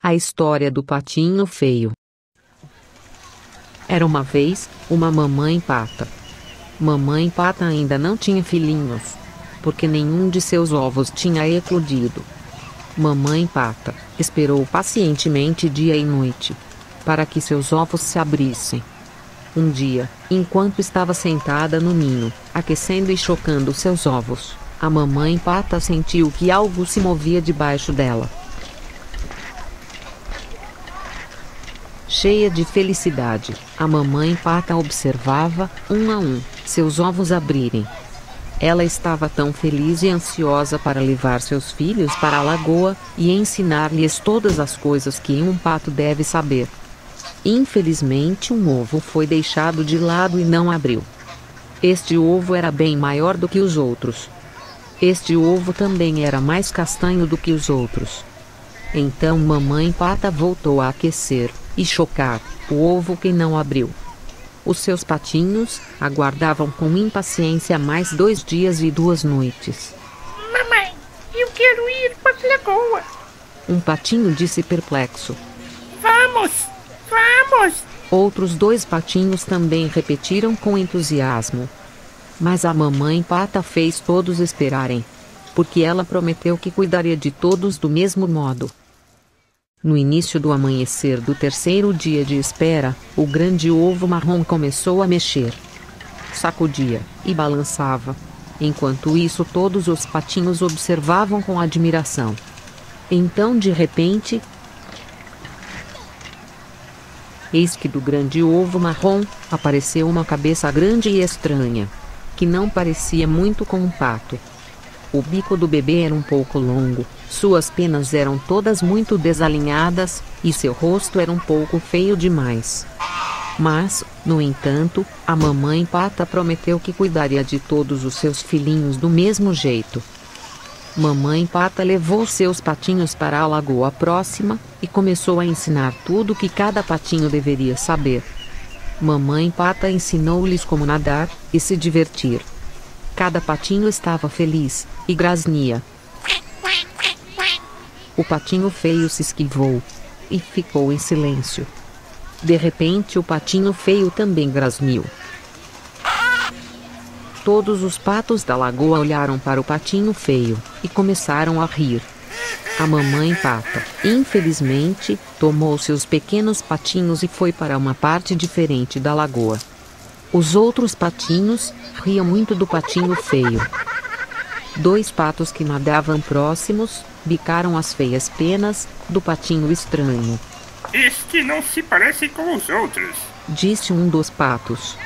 A história do patinho feio. Era uma vez uma mamãe pata. Mamãe pata ainda não tinha filhinhos, porque nenhum de seus ovos tinha eclodido. Mamãe pata esperou pacientemente dia e noite, para que seus ovos se abrissem. Um dia, enquanto estava sentada no ninho, aquecendo e chocando seus ovos, a mamãe pata sentiu que algo se movia debaixo dela. Cheia de felicidade, a mamãe pata observava, um a um, seus ovos abrirem. Ela estava tão feliz e ansiosa para levar seus filhos para a lagoa e ensinar-lhes todas as coisas que um pato deve saber. Infelizmente, um ovo foi deixado de lado e não abriu. Este ovo era bem maior do que os outros. Este ovo também era mais castanho do que os outros. Então mamãe pata voltou a aquecer e chocar o ovo que não abriu. Os seus patinhos aguardavam com impaciência mais 2 dias e 2 noites. Mamãe, eu quero ir para a lagoa. Um patinho disse perplexo. Vamos, vamos. Outros 2 patinhos também repetiram com entusiasmo. Mas a mamãe pata fez todos esperarem, porque ela prometeu que cuidaria de todos do mesmo modo. No início do amanhecer do 3º dia de espera, o grande ovo marrom começou a mexer. Sacudia e balançava. Enquanto isso, todos os patinhos observavam com admiração. Então, de repente, eis que do grande ovo marrom apareceu uma cabeça grande e estranha, que não parecia muito com um pato. O bico do bebê era um pouco longo, suas penas eram todas muito desalinhadas, e seu rosto era um pouco feio demais. Mas, no entanto, a mamãe pata prometeu que cuidaria de todos os seus filhinhos do mesmo jeito. Mamãe pata levou seus patinhos para a lagoa próxima, e começou a ensinar tudo o que cada patinho deveria saber. Mamãe pata ensinou-lhes como nadar e se divertir. Cada patinho estava feliz e grasnia. O patinho feio se esquivou e ficou em silêncio. De repente, o patinho feio também grasniu. Todos os patos da lagoa olharam para o patinho feio e começaram a rir. A mamãe pata, infelizmente, tomou seus pequenos patinhos e foi para uma parte diferente da lagoa. Os outros patinhos riam muito do patinho feio. 2 patos que nadavam próximos bicaram as feias penas do patinho estranho. Este não se parece com os outros, disse um dos patos.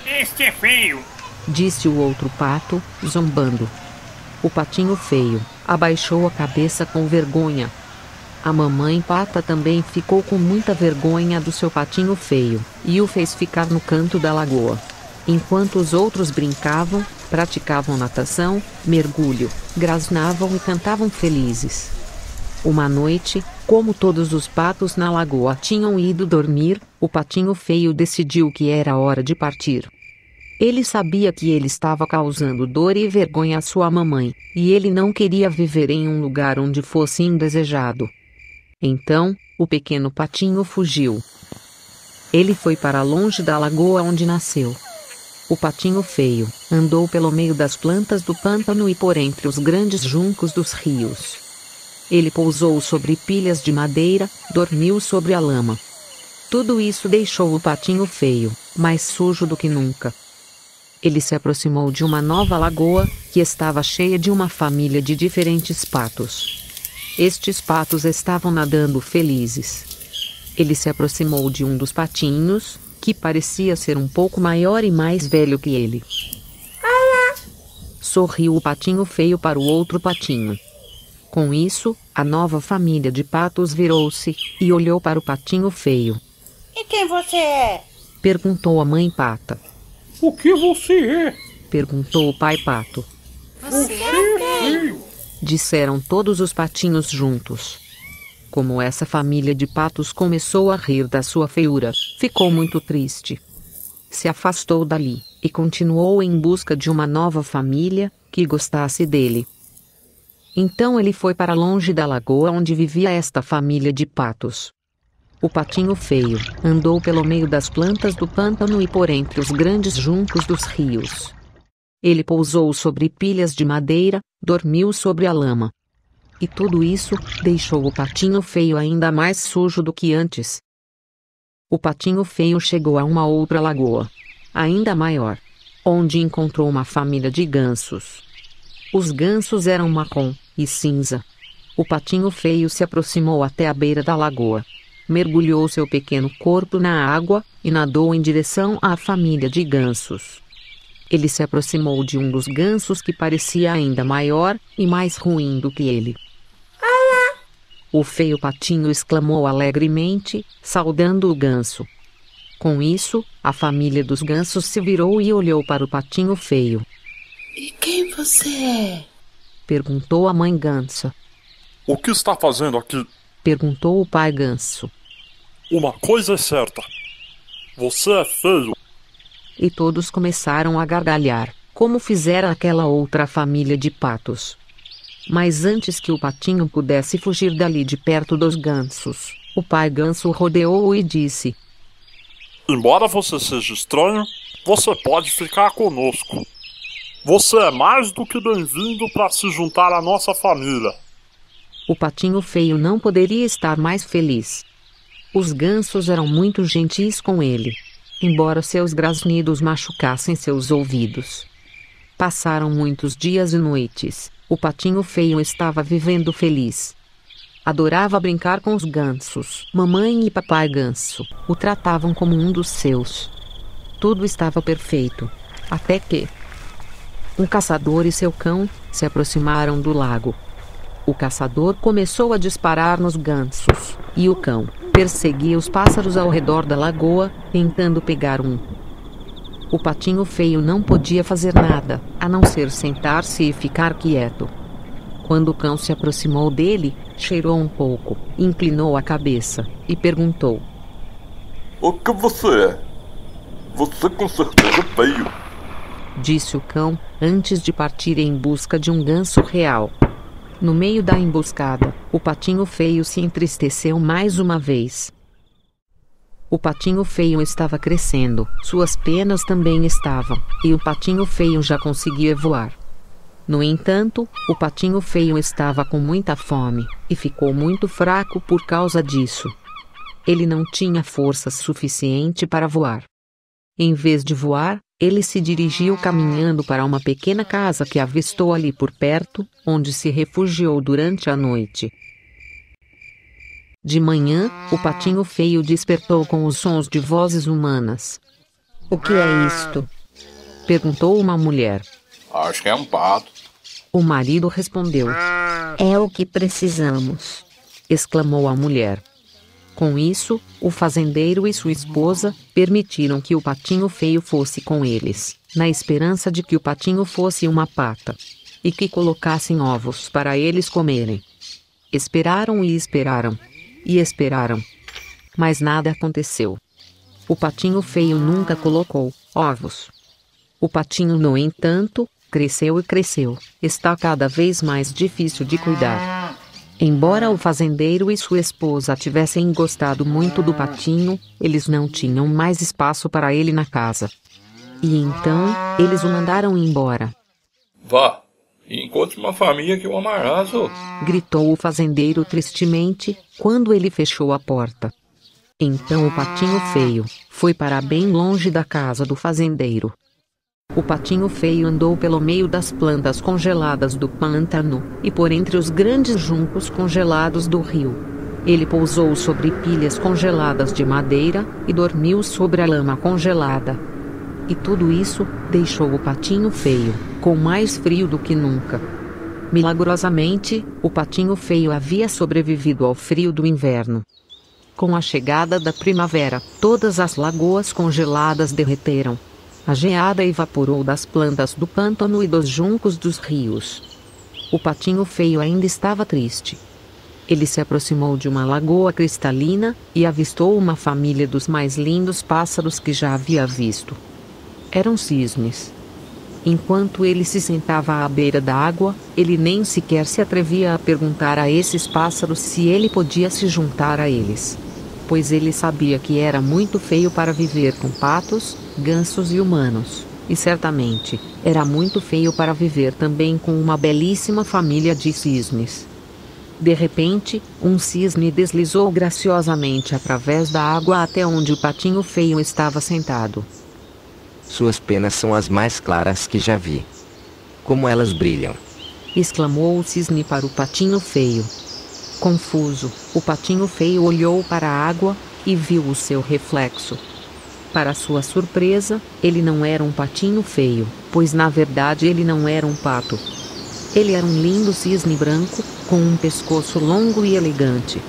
Este é feio, disse o outro pato, zombando. O patinho feio abaixou a cabeça com vergonha. A mamãe pata também ficou com muita vergonha do seu patinho feio e o fez ficar no canto da lagoa. Enquanto os outros brincavam, praticavam natação, mergulho, grasnavam e cantavam felizes. Uma noite, como todos os patos na lagoa tinham ido dormir, o patinho feio decidiu que era hora de partir. Ele sabia que ele estava causando dor e vergonha à sua mamãe, e ele não queria viver em um lugar onde fosse indesejado. Então, o pequeno patinho fugiu. Ele foi para longe da lagoa onde nasceu. O patinho feio andou pelo meio das plantas do pântano e por entre os grandes juncos dos rios. Ele pousou sobre pilhas de madeira, dormiu sobre a lama. Tudo isso deixou o patinho feio mais sujo do que nunca. Ele se aproximou de uma nova lagoa, que estava cheia de uma família de diferentes patos. Estes patos estavam nadando felizes. Ele se aproximou de um dos patinhos, que parecia ser um pouco maior e mais velho que ele. Olá! Sorriu o patinho feio para o outro patinho. Com isso, a nova família de patos virou-se e olhou para o patinho feio. E quem você é? Perguntou a mãe pata. O que você é? Perguntou o pai pato. Você é feio! Disseram todos os patinhos juntos. Como essa família de patos começou a rir da sua feiura, ficou muito triste. Se afastou dali e continuou em busca de uma nova família que gostasse dele. Então ele foi para longe da lagoa onde vivia esta família de patos. O patinho feio andou pelo meio das plantas do pântano e por entre os grandes juncos dos rios. Ele pousou sobre pilhas de madeira, dormiu sobre a lama. E tudo isso deixou o patinho feio ainda mais sujo do que antes. O patinho feio chegou a uma outra lagoa, ainda maior, onde encontrou uma família de gansos. Os gansos eram marrom e cinza. O patinho feio se aproximou até a beira da lagoa, mergulhou seu pequeno corpo na água e nadou em direção à família de gansos. Ele se aproximou de um dos gansos que parecia ainda maior e mais ruim do que ele. Olá! O feio patinho exclamou alegremente, saudando o ganso. Com isso, a família dos gansos se virou e olhou para o patinho feio. E quem você é? Perguntou a mãe gansa. O que está fazendo aqui? Perguntou o pai ganso. Uma coisa é certa. Você é feio. E todos começaram a gargalhar, como fizera aquela outra família de patos. Mas antes que o patinho pudesse fugir dali de perto dos gansos, o pai ganso rodeou-o e disse: Embora você seja estranho, você pode ficar conosco. Você é mais do que bem-vindo para se juntar à nossa família. O patinho feio não poderia estar mais feliz. Os gansos eram muito gentis com ele, embora seus grasnidos machucassem seus ouvidos. Passaram muitos dias e noites. O patinho feio estava vivendo feliz. Adorava brincar com os gansos. Mamãe e papai ganso o tratavam como um dos seus. Tudo estava perfeito, até que um caçador e seu cão se aproximaram do lago. O caçador começou a disparar nos gansos, e o cão perseguia os pássaros ao redor da lagoa, tentando pegar um. O patinho feio não podia fazer nada, a não ser sentar-se e ficar quieto. Quando o cão se aproximou dele, cheirou um pouco, inclinou a cabeça e perguntou: O que você é? Você com certeza é feio. Disse o cão, antes de partir em busca de um ganso real. No meio da emboscada, o patinho feio se entristeceu mais uma vez. O patinho feio estava crescendo, suas penas também estavam, e o patinho feio já conseguia voar. No entanto, o patinho feio estava com muita fome, e ficou muito fraco por causa disso. Ele não tinha força suficiente para voar. Em vez de voar, ele se dirigiu caminhando para uma pequena casa que avistou ali por perto, onde se refugiou durante a noite. De manhã, o patinho feio despertou com os sons de vozes humanas. O que é isto? Perguntou uma mulher. Acho que é um pato. O marido respondeu. É o que precisamos, exclamou a mulher. Com isso, o fazendeiro e sua esposa permitiram que o patinho feio fosse com eles, na esperança de que o patinho fosse uma pata, e que colocassem ovos para eles comerem. Esperaram e esperaram, e esperaram. Mas nada aconteceu. O patinho feio nunca colocou ovos. O patinho, no entanto, cresceu e cresceu. Está cada vez mais difícil de cuidar. Embora o fazendeiro e sua esposa tivessem gostado muito do patinho, eles não tinham mais espaço para ele na casa. E então, eles o mandaram embora. Vá, e encontre uma família que o amará, só. Gritou o fazendeiro tristemente, quando ele fechou a porta. Então o patinho feio foi para bem longe da casa do fazendeiro. O patinho feio andou pelo meio das plantas congeladas do pântano e por entre os grandes juncos congelados do rio. Ele pousou sobre pilhas congeladas de madeira e dormiu sobre a lama congelada. E tudo isso deixou o patinho feio com mais frio do que nunca. Milagrosamente, o patinho feio havia sobrevivido ao frio do inverno. Com a chegada da primavera, todas as lagoas congeladas derreteram. A geada evaporou das plantas do pântano e dos juncos dos rios. O patinho feio ainda estava triste. Ele se aproximou de uma lagoa cristalina e avistou uma família dos mais lindos pássaros que já havia visto. Eram cisnes. Enquanto ele se sentava à beira da água, ele nem sequer se atrevia a perguntar a esses pássaros se ele podia se juntar a eles. Pois ele sabia que era muito feio para viver com patos, gansos e humanos, e certamente, era muito feio para viver também com uma belíssima família de cisnes. De repente, um cisne deslizou graciosamente através da água até onde o patinho feio estava sentado. Suas penas são as mais claras que já vi. Como elas brilham! Exclamou o cisne para o patinho feio. Confuso, o patinho feio olhou para a água e viu o seu reflexo. Para sua surpresa, ele não era um patinho feio, pois na verdade ele não era um pato. Ele era um lindo cisne branco, com um pescoço longo e elegante.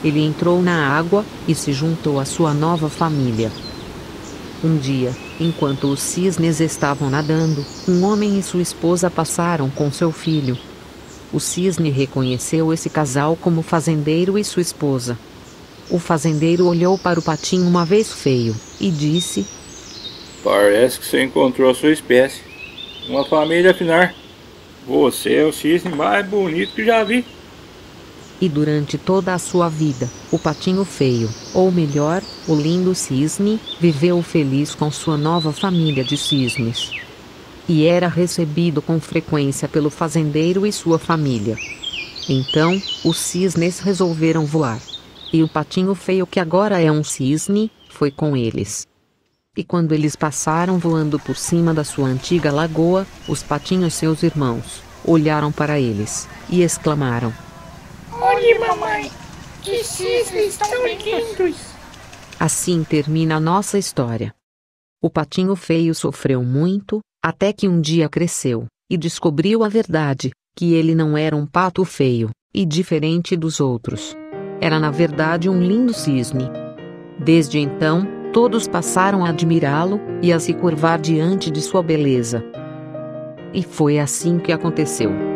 Ele entrou na água e se juntou à sua nova família. Um dia, enquanto os cisnes estavam nadando, um homem e sua esposa passaram com seu filho. O cisne reconheceu esse casal como o fazendeiro e sua esposa. O fazendeiro olhou para o patinho uma vez feio e disse: Parece que você encontrou a sua espécie. Uma família afinar. Você é o cisne mais bonito que já vi. E durante toda a sua vida, o patinho feio, ou melhor, o lindo cisne, viveu feliz com sua nova família de cisnes. E era recebido com frequência pelo fazendeiro e sua família. Então, os cisnes resolveram voar. E o patinho feio, que agora é um cisne, foi com eles. E quando eles passaram voando por cima da sua antiga lagoa, os patinhos, seus irmãos, olharam para eles e exclamaram: Olhe, mamãe, que cisnes tão lindos! Assim termina a nossa história. O patinho feio sofreu muito, até que um dia cresceu e descobriu a verdade, que ele não era um pato feio e diferente dos outros. Era na verdade um lindo cisne. Desde então, todos passaram a admirá-lo e a se curvar diante de sua beleza. E foi assim que aconteceu.